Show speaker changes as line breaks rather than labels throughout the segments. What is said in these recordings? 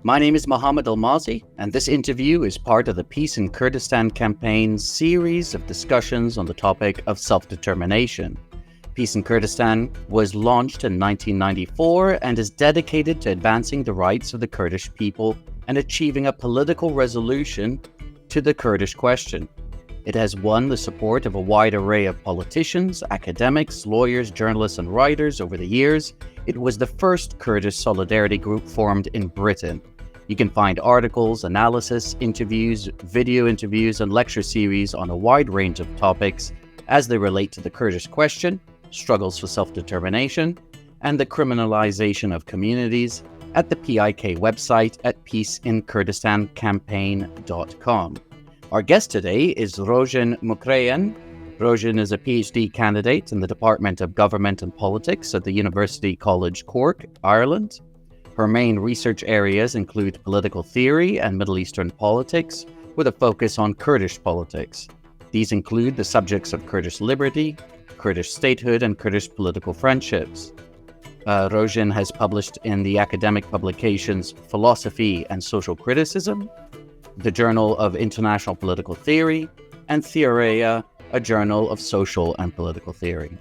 My name is Mohamed Elmaazi, and this interview is part of the Peace in Kurdistan campaign's series of discussions on the topic of self-determination. Peace in Kurdistan was launched in 1994 and is dedicated to advancing the rights of the Kurdish people and achieving a political resolution to the Kurdish question. It has won the support of a wide array of politicians, academics, lawyers, journalists, and writers over the years. It was the first Kurdish solidarity group formed in Britain. You can find articles, analysis, interviews, video interviews, and lecture series on a wide range of topics as they relate to the Kurdish question, struggles for self-determination, and the criminalization of communities at the PIK website at peaceinkurdistancampaign.com. Our guest today is Rojin Mukriyan. Rojin is a PhD candidate in the Department of Government and Politics at the University College Cork, Ireland. Her main research areas include political theory and Middle Eastern politics, with a focus on Kurdish politics. These include the subjects of Kurdish liberty, Kurdish statehood, and Kurdish political friendships. Rojin has published in the academic publications Philosophy and Social Criticism, the Journal of International Political Theory, and Theoria, a journal of social and political theory.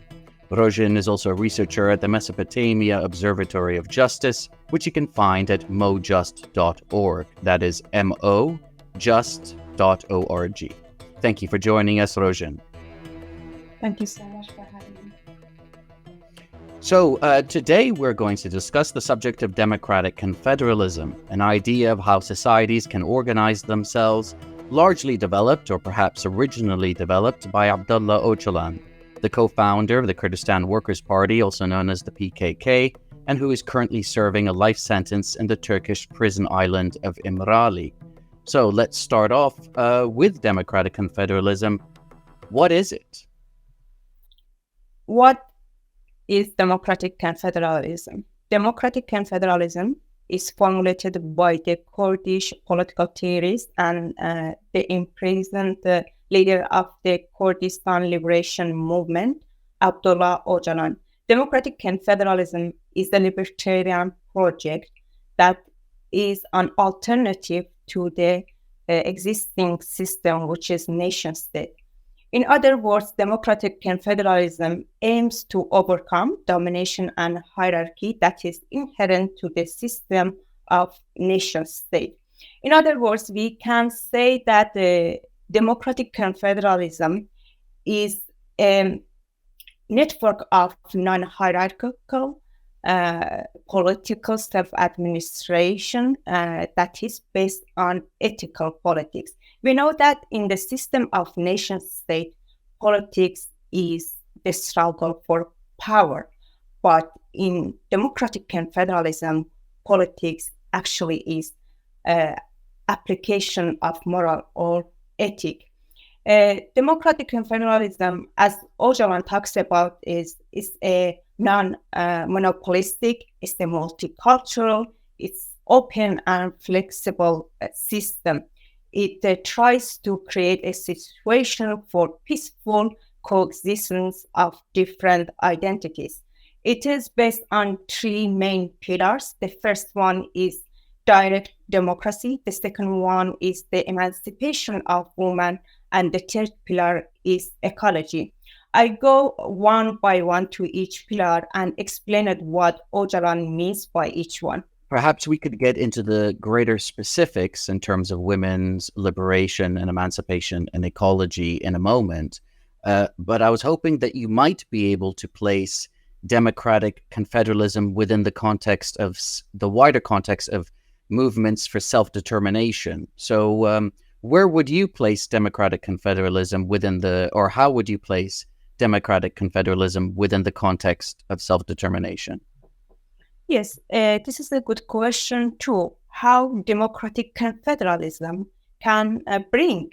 Rojin is also a researcher at the Mesopotamia Observatory of Justice, which you can find at mojust.org. That is mojust.org. Thank you for joining us, Rojin.
Thank you so much for having me.
So today we're going to discuss the subject of democratic confederalism, an idea of how societies can organize themselves, largely developed or perhaps originally developed by Abdullah Öcalan, the co-founder of the Kurdistan Workers' Party, also known as the PKK, and who is currently serving a life sentence in the Turkish prison island of İmralı. So let's start off with democratic confederalism. What is it?
What is democratic confederalism? Democratic confederalism is formulated by the Kurdish political theorists and the imprisoned leader of the Kurdistan Liberation Movement, Abdullah Öcalan. Democratic confederalism is a libertarian project that is an alternative to the existing system, which is nation-state. In other words, democratic confederalism aims to overcome domination and hierarchy that is inherent to the system of nation-state. In other words, we can say that democratic confederalism is a network of non-hierarchical political self-administration that is based on ethical politics. We know that in the system of nation-state, politics is the struggle for power. But in democratic confederalism, politics actually is application of moral or ethic. Democratic confederalism, as Öcalan talks about, is a non-monopolistic, it's a multicultural, it's open and flexible system. It tries to create a situation for peaceful coexistence of different identities. It is based on three main pillars. The first one is direct democracy. The second one is the emancipation of women. And the third pillar is ecology. I go one by one to each pillar and explain what Öcalan means by each one.
Perhaps we could get into the greater specifics in terms of women's liberation and emancipation and ecology in a moment. But I was hoping that you might be able to place democratic confederalism within the context of the wider context of movements for self-determination. So where would you place democratic confederalism or how would you place democratic confederalism within the context of self-determination?
Yes, this is a good question too. How democratic confederalism can bring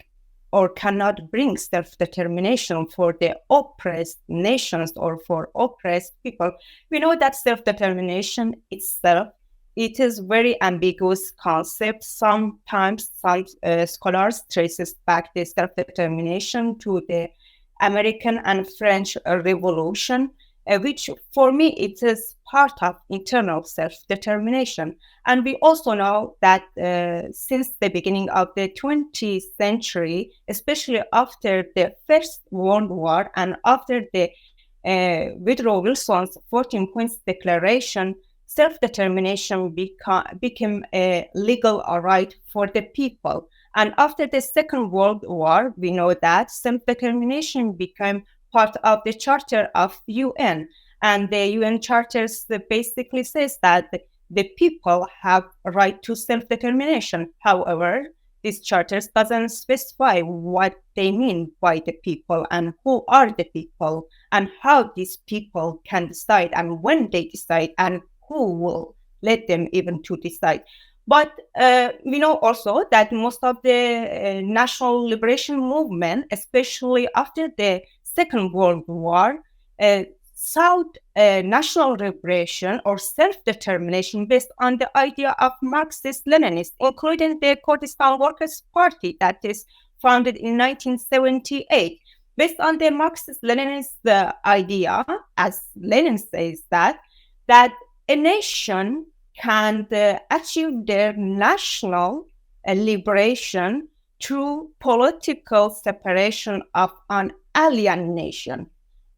or cannot bring self-determination for the oppressed nations or for oppressed people. We know that self-determination itself, it is very ambiguous concept. Sometimes some scholars traces back the self-determination to the American and French Revolution. which for me it is part of internal self-determination. And we also know that since the beginning of the 20th century, especially after the First World War and after the Woodrow Wilson's 14 Points Declaration, self-determination became a legal right for the people. And after the Second World War, we know that self-determination became part of the Charter of UN. And the UN Charter basically says that the people have a right to self-determination. However, this charter doesn't specify what they mean by the people and who are the people and how these people can decide and when they decide and who will let them even to decide. But we know also that most of the national liberation movement, especially after the Second World War, sought national liberation or self-determination based on the idea of Marxist-Leninists, including the Kurdistan Workers' Party that is founded in 1978. Based on the Marxist-Leninist idea, as Lenin says that a nation can achieve their national liberation through political separation of an alien nation.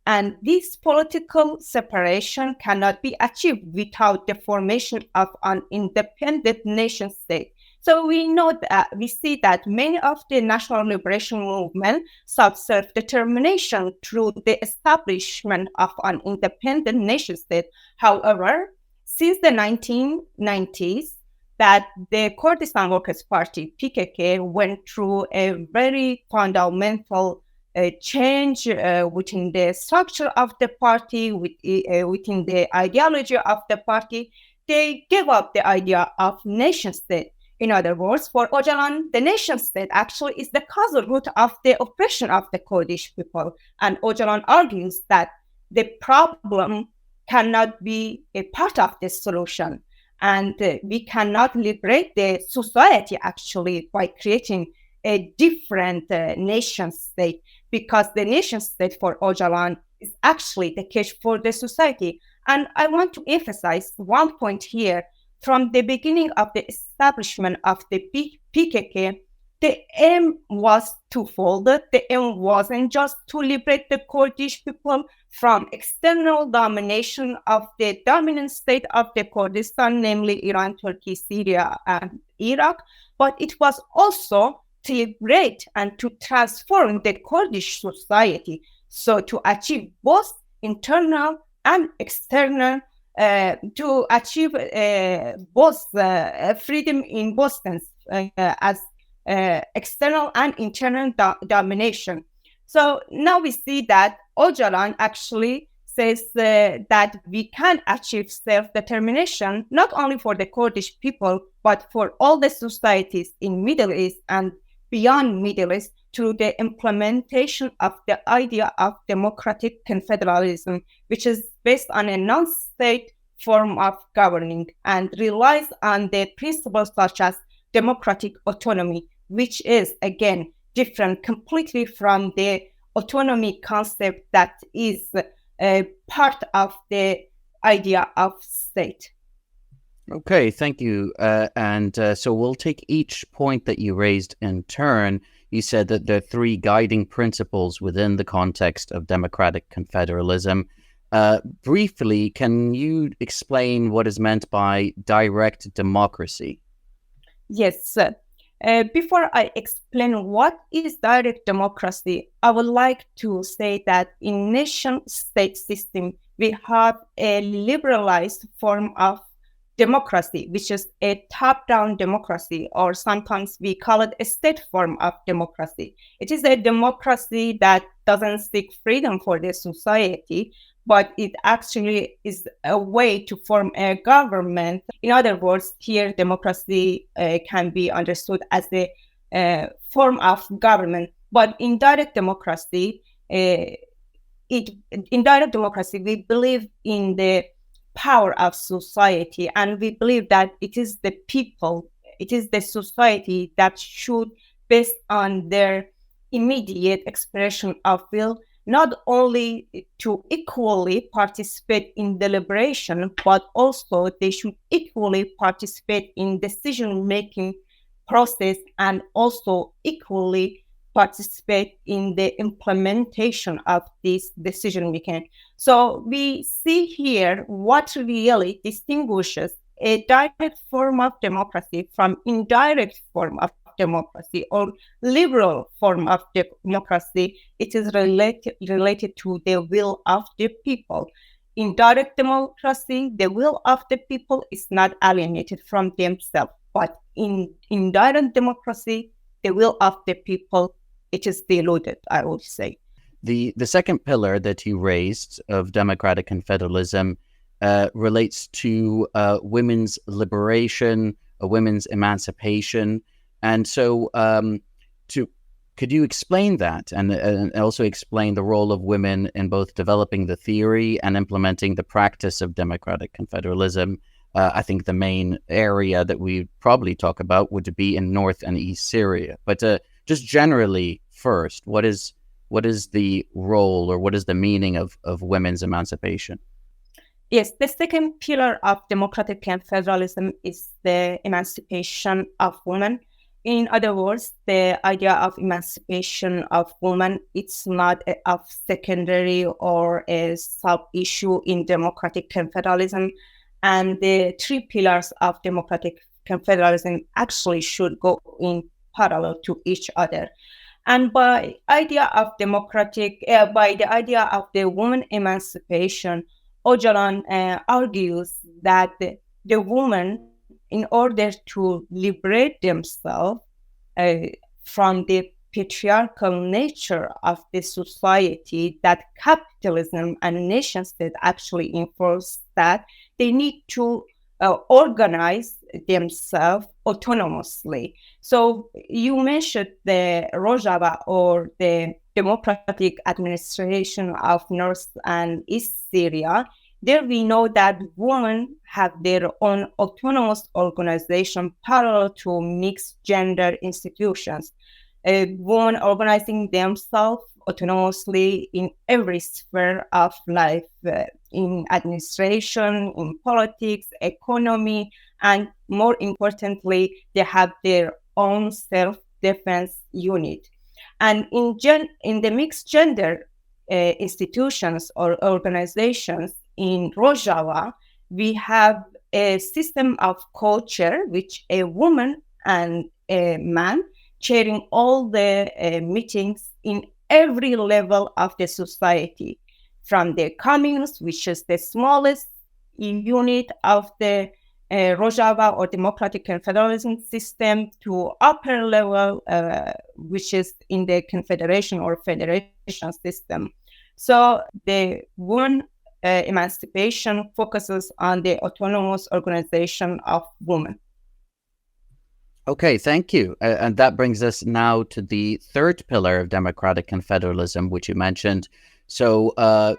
And this political separation cannot be achieved without the formation of an independent nation state. So we know that we see that many of the national liberation movement sought self-determination through the establishment of an independent nation state. However, since the 1990s, that the Kurdistan Workers' Party, PKK, went through a very fundamental change within the structure of the party, within the ideology of the party. They gave up the idea of nation state. In other words, for Öcalan, the nation state actually is the causal root of the oppression of the Kurdish people. And Öcalan argues that the problem cannot be a part of the solution. And we cannot liberate the society actually by creating a different nation state, because the nation state for Öcalan is actually the case for the society. And I want to emphasize one point here. From the beginning of the establishment of the PKK, the aim was twofold. The aim wasn't just to liberate the Kurdish people from external domination of the dominant state of the Kurdistan, namely Iran, Turkey, Syria, and Iraq, but it was also to liberate and to transform the Kurdish society. So to achieve both internal and external, to achieve both freedom in both sense, as external and internal domination. So now we see that Öcalan actually says that we can achieve self-determination not only for the Kurdish people, but for all the societies in Middle East and beyond Middle East through the implementation of the idea of democratic confederalism, which is based on a non-state form of governing and relies on the principles such as democratic autonomy, which is, again, different completely from the autonomy concept that is part of the idea of state.
Okay, thank you. So we'll take each point that you raised in turn. You said that there are three guiding principles within the context of democratic confederalism. Briefly, can you explain what is meant by direct democracy?
Yes. Before I explain what is direct democracy, I would like to say that in nation-state system, we have a liberalized form of democracy, which is a top-down democracy, or sometimes we call it a state form of democracy. It is a democracy that doesn't seek freedom for the society, but it actually is a way to form a government. In other words, here democracy can be understood as a form of government. But in direct democracy, we believe in the power of society, and we believe that it is the people, it is the society that should, based on their immediate expression of will, not only to equally participate in deliberation, but also they should equally participate in decision-making process and also equally participate in the implementation of this decision making. So we see here what really distinguishes a direct form of democracy from indirect form of democracy or liberal form of democracy. It is related to the will of the people. In direct democracy, the will of the people is not alienated from themselves, but in indirect democracy, the will of the people, it is diluted, I would say.
The second pillar that you raised of democratic confederalism relates to women's liberation, women's emancipation. And so could you explain that and also explain the role of women in both developing the theory and implementing the practice of democratic confederalism? I think the main area that we probably talk about would be in North and East Syria. But just generally first, what is the role or what is the meaning of women's emancipation?
Yes, the second pillar of democratic confederalism is the emancipation of women. In other words, the idea of emancipation of women, it's not a secondary or a sub-issue in democratic confederalism. And the three pillars of democratic confederalism actually should go in parallel to each other. And by the idea of the woman emancipation, Öcalan argues that the woman, in order to liberate themselves from the patriarchal nature of the society that capitalism and nation state actually enforce, that they need to organize themselves autonomously. So you mentioned the Rojava or the democratic administration of North and East Syria. There we know that women have their own autonomous organization parallel to mixed gender institutions. Women organizing themselves autonomously in every sphere of life, in administration, in politics, economy, and more importantly, they have their own self-defense unit. And in the mixed gender institutions or organizations in Rojava, we have a system of co-chair, which a woman and a man chairing all the meetings in every level of the society, from the communes, which is the smallest unit of the Rojava or democratic confederalism system, to upper level, which is in the confederation or federation system. So the women emancipation focuses on the autonomous organization of women.
Okay, thank you. And that brings us now to the third pillar of democratic confederalism, which you mentioned. So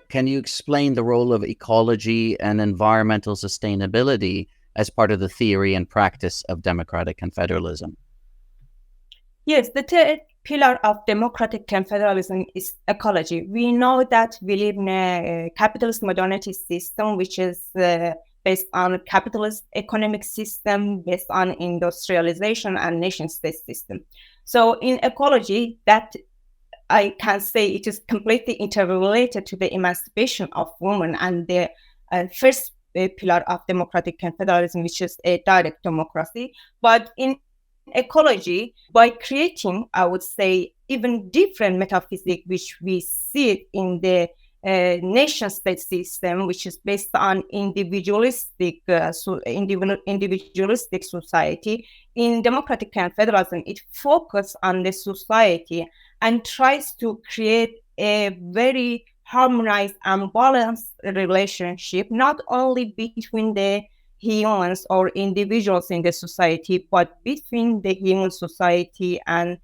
can you explain the role of ecology and environmental sustainability as part of the theory and practice of democratic confederalism?
Yes, the third pillar of democratic confederalism is ecology. We know that we live in a capitalist modernity system, which is based on capitalist economic system, based on industrialization and nation-state system. So in ecology, that I can say it is completely interrelated to the emancipation of women and the first pillar of democratic confederalism, which is a direct democracy. But in ecology, by creating, I would say, even different metaphysics, which we see it in the nation-state system, which is based on individualistic society. In democratic confederalism, it focuses on the society and tries to create a very harmonized and balanced relationship, not only between the humans or individuals in the society, but between the human society and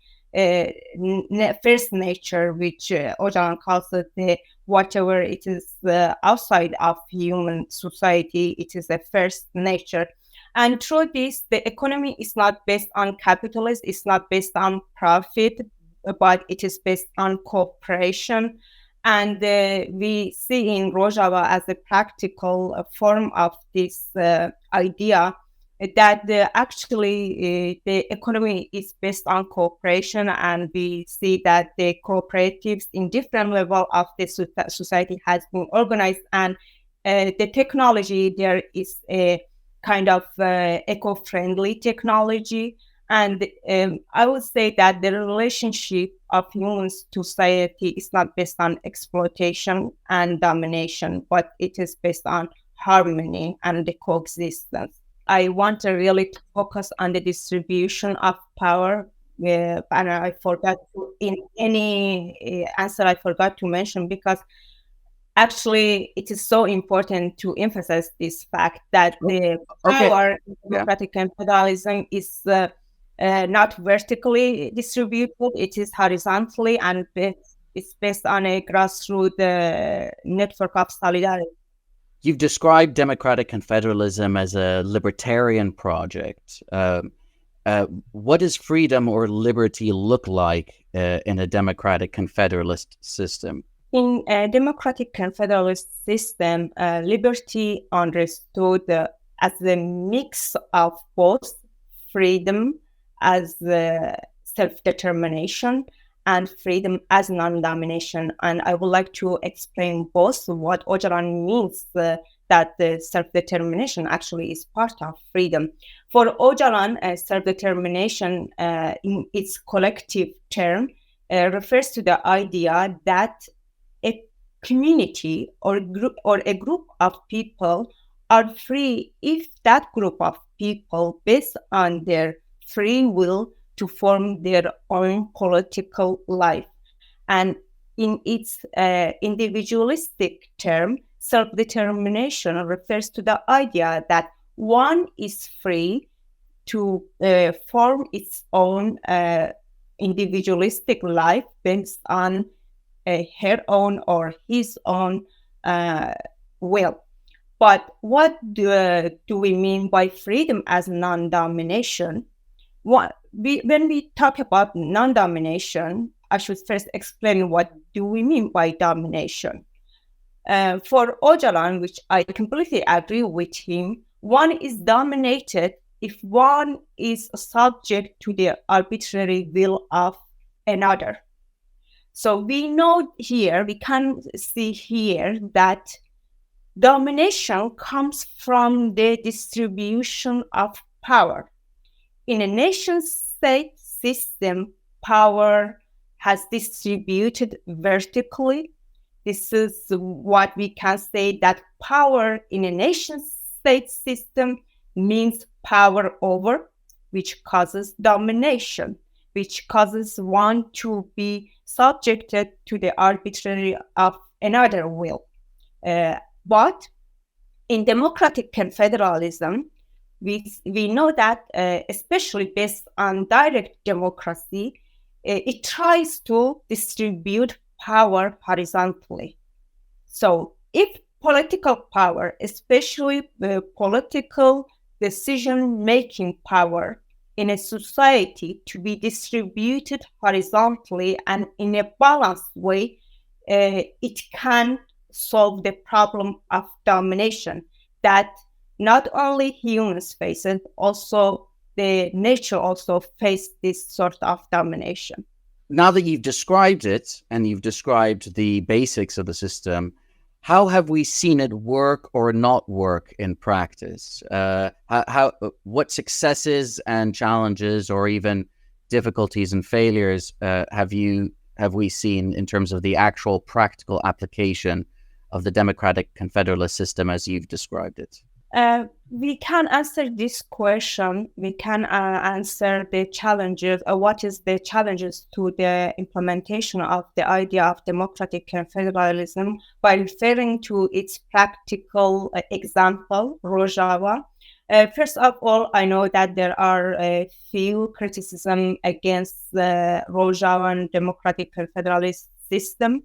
first nature, which Öcalan calls it whatever it is outside of human society, it is a first nature. And through this, the economy is not based on capitalism, it's not based on profit, but it is based on cooperation And we see in Rojava as a practical form of this idea that actually the economy is based on cooperation, and we see that the cooperatives in different level of the society has been organized, and the technology there is a kind of eco-friendly technology. And I would say that the relationship of humans to society is not based on exploitation and domination, but it is based on harmony and the coexistence. I want to really focus on the distribution of power. And I forgot to, in any answer, I forgot to mention, because actually it is so important to emphasize this fact that the power in democratic confederalism is not vertically distributed, it is horizontally, and it's based on a grassroots network of solidarity.
You've described democratic confederalism as a libertarian project. What does freedom or liberty look like in a democratic confederalist system?
In a democratic confederalist system, liberty understood as a mix of both freedom as self-determination and freedom as non-domination. And I would like to explain both what Öcalan means that the self-determination actually is part of freedom. For Öcalan, self-determination in its collective term refers to the idea that a community or a group of people are free if that group of people, based on their free will, to form their own political life. And in its individualistic term, self-determination refers to the idea that one is free to form its own individualistic life based on her own or his own will. But what do we mean by freedom as non-domination? When we talk about non-domination, I should first explain what do we mean by domination. For Öcalan, which I completely agree with him, one is dominated if one is subject to the arbitrary will of another. So we know here, we can see here that domination comes from the distribution of power. In a nation-state system, power has distributed vertically. This is what we can say, that power in a nation-state system means power over, which causes domination, which causes one to be subjected to the arbitrary of another will. But in democratic confederalism, we know that, especially based on direct democracy, it tries to distribute power horizontally. So if political power, especially the political decision-making power in a society, to be distributed horizontally and in a balanced way, it can solve the problem of domination that not only humans face it, also the nature also face this sort of domination.
Now that you've described it and you've described the basics of the system, how have we seen it work or not work in practice? What successes and challenges, or even difficulties and failures, have we seen in terms of the actual practical application of the democratic confederalist system as you've described it?
We can answer this question. We can answer the challenges, what is the challenges to the implementation of the idea of democratic confederalism, by referring to its practical example, Rojava. First of all, I know that there are a few criticism against the Rojavan democratic confederalist system,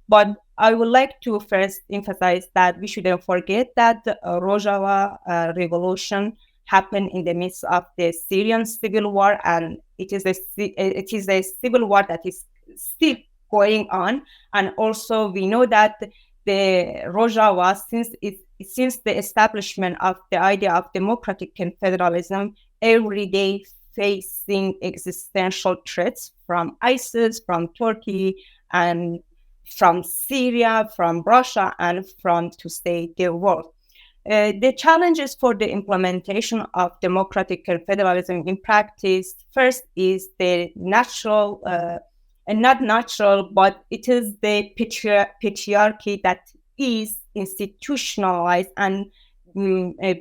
but I would like to first emphasize that we shouldn't forget that the Rojava revolution happened in the midst of the Syrian civil war, and it is a civil war that is still going on. And also we know that the Rojava, since the establishment of the idea of democratic confederalism, every day facing existential threats from ISIS, from Turkey, and from Syria, from Russia, and from, to say, the world. The challenges for the implementation of democratic confederalism in practice, first is the natural, and not natural, but it is the patriarchy that is institutionalized and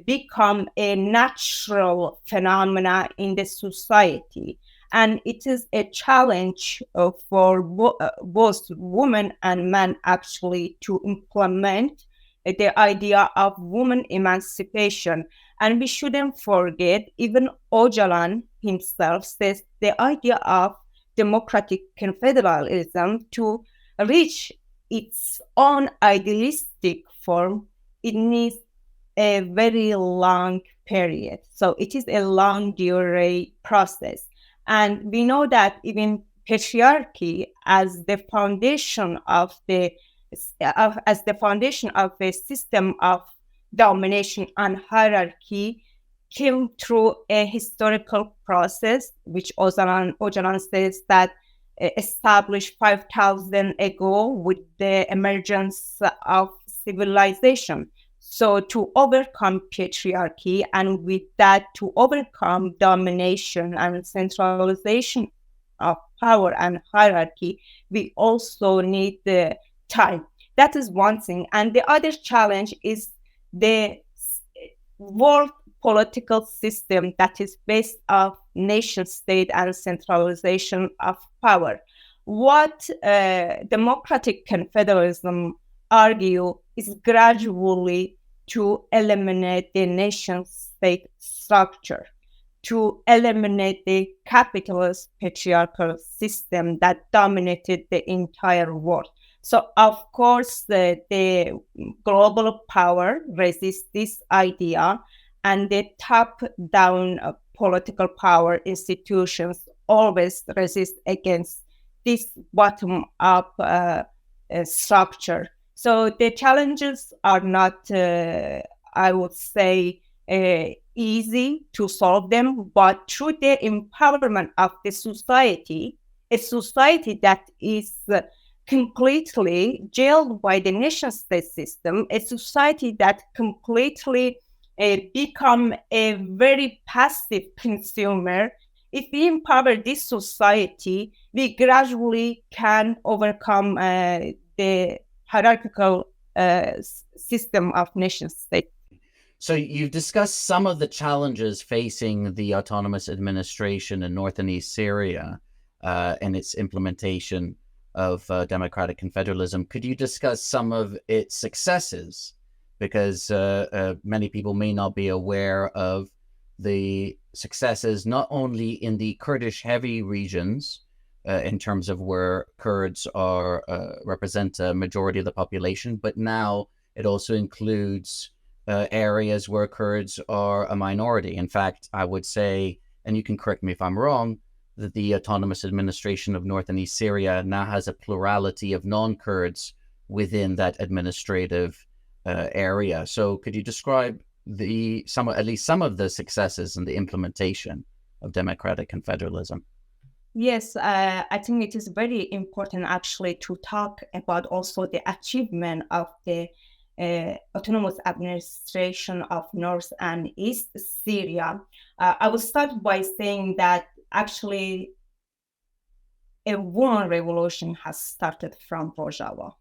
become a natural phenomena in the society. And it is a challenge for both women and men actually to implement the idea of women emancipation. And we shouldn't forget, even Öcalan himself says the idea of democratic confederalism, to reach its own idealistic form, it needs a very long period. So it is a long durée process. And we know that even patriarchy as the foundation of a system of domination and hierarchy came through a historical process, which Öcalan says that established 5,000 ago with the emergence of civilization. So to overcome patriarchy, and with that to overcome domination and centralization of power and hierarchy, we also need the time. That is one thing. And the other challenge is the world political system that is based on nation state and centralization of power. What democratic confederalism argue is gradually to eliminate the nation state structure, to eliminate the capitalist patriarchal system that dominated the entire world. So, of course, the global power resists this idea, and the top-down political power institutions always resist against this bottom-up structure. So the challenges are not, I would say, easy to solve them, but through the empowerment of the society, a society that is completely jailed by the nation-state system, a society that completely become a very passive consumer. If we empower this society, we gradually can overcome the hierarchical system of nation-state.
So you've discussed some of the challenges facing the autonomous administration in North and East Syria and its implementation of democratic confederalism. Could you discuss some of its successes? Because many people may not be aware of the successes, not only in the Kurdish heavy regions, in terms of where Kurds are represent a majority of the population, but now it also includes areas where Kurds are a minority. In fact, I would say, and you can correct me if I'm wrong, that the autonomous administration of North and East Syria now has a plurality of non-Kurds within that administrative area. So could you describe at least some of the successes in the implementation of democratic confederalism?
Yes, I think it is very important actually to talk about also the achievement of the autonomous administration of North and East Syria. I will start by saying that actually a woman revolution has started from Rojava,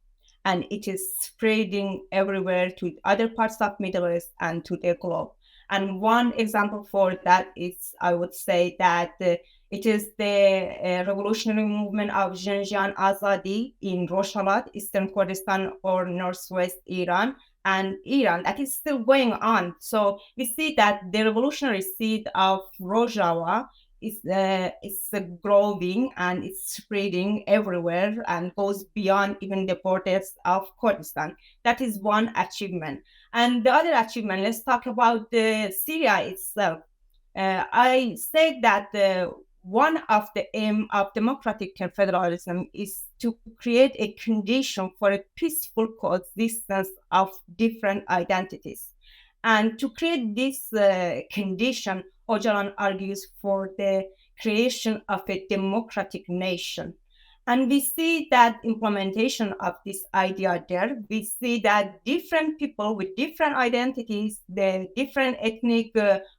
and it is spreading everywhere to other parts of Middle East and to the globe. And one example for that is, I would say that it is the revolutionary movement of Zinjan Azadi in Rojava, Eastern Kurdistan or Northwest Iran, and Iran that is still going on. So we see that the revolutionary seed of Rojava is growing and it's spreading everywhere and goes beyond even the borders of Kurdistan. That is one achievement. And the other achievement, let's talk about Syria itself. I said that one of the aim of democratic confederalism is to create a condition for a peaceful coexistence of different identities. And to create this condition, Öcalan argues for the creation of a democratic nation. And we see that implementation of this idea there. We see that different people with different identities, the different ethnic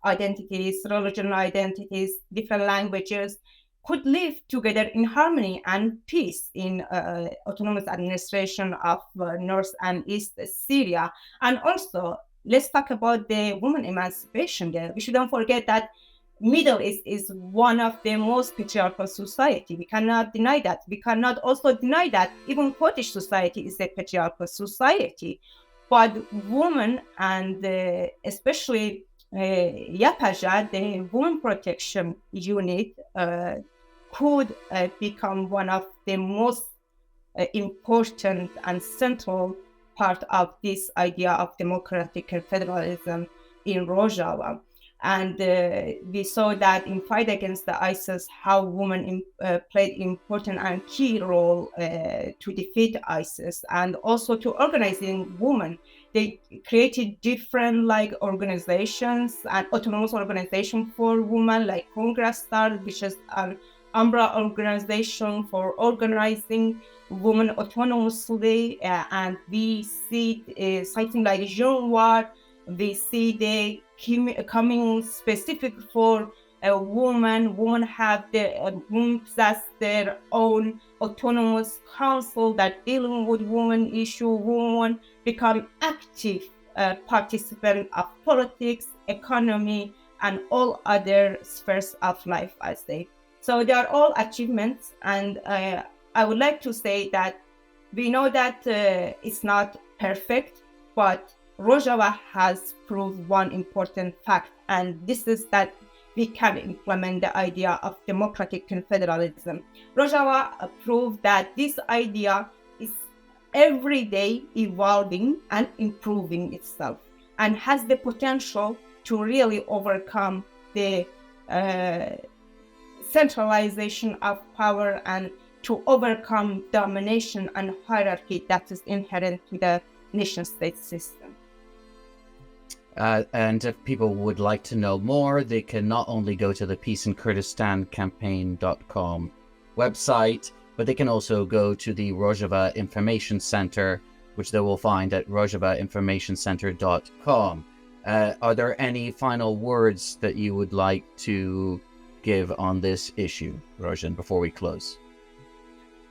identities, religion identities, different languages, could live together in harmony and peace in autonomous administration of North and East Syria. And also, let's talk about the women emancipation there. We shouldn't forget that Middle East is one of the most patriarchal society. We cannot deny that. We cannot also deny that even Kurdish society is a patriarchal society. But women and especially YPJ, the Women Protection Unit, could become one of the most important and central part of this idea of democratic federalism in Rojava. And we saw that in fight against the ISIS, how women played important and key role to defeat ISIS, and also to organizing women. They created different organizations and autonomous organization for women, like Congress Star, which is an umbrella organization for organizing women autonomously. And we see something like Jean. We see the coming specific for a woman. Women have women possess their own autonomous council that dealing with women issue. Women become active participants of politics, economy, and all other spheres of life, I say. So they are all achievements, and I would like to say that we know that it's not perfect, but Rojava has proved one important fact, and this is that we can implement the idea of democratic confederalism. Rojava proved that this idea is every day evolving and improving itself, and has the potential to really overcome the centralization of power and to overcome domination and hierarchy that is inherent to the nation-state system.
And if people would like to know more, they can not only go to the peaceinkurdistancampaign.com website, but they can also go to the Rojava Information Center, which they will find at rojavainformationcenter.com. Are there any final words that you would like to give on this issue, Rojin, before we close?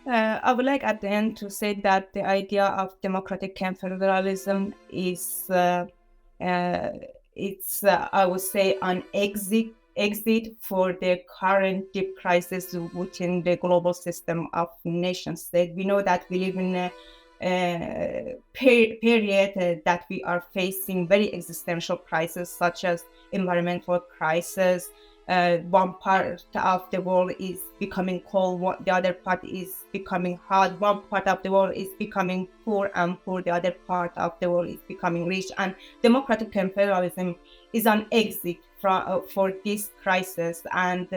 I would like at the end to say that the idea of democratic confederalism is I would say an exit for the current deep crisis within the global system of nation state. We know that we live in a period that we are facing very existential crises, such as environmental crisis. One part of the world is becoming cold, the other part is becoming hot. One part of the world is becoming poor, and the other part of the world is becoming rich. And democratic confederalism is an exit for this crisis. And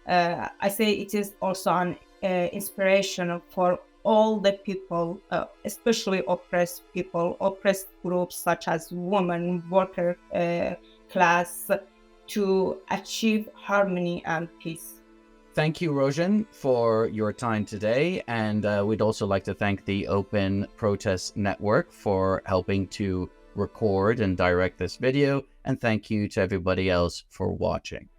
I say it is also an inspiration for all the people, especially oppressed people, oppressed groups such as women, worker class, to achieve harmony and peace.
Thank you, Rojin, for your time today. And we'd also like to thank the Open Protest Network for helping to record and direct this video. And thank you to everybody else for watching.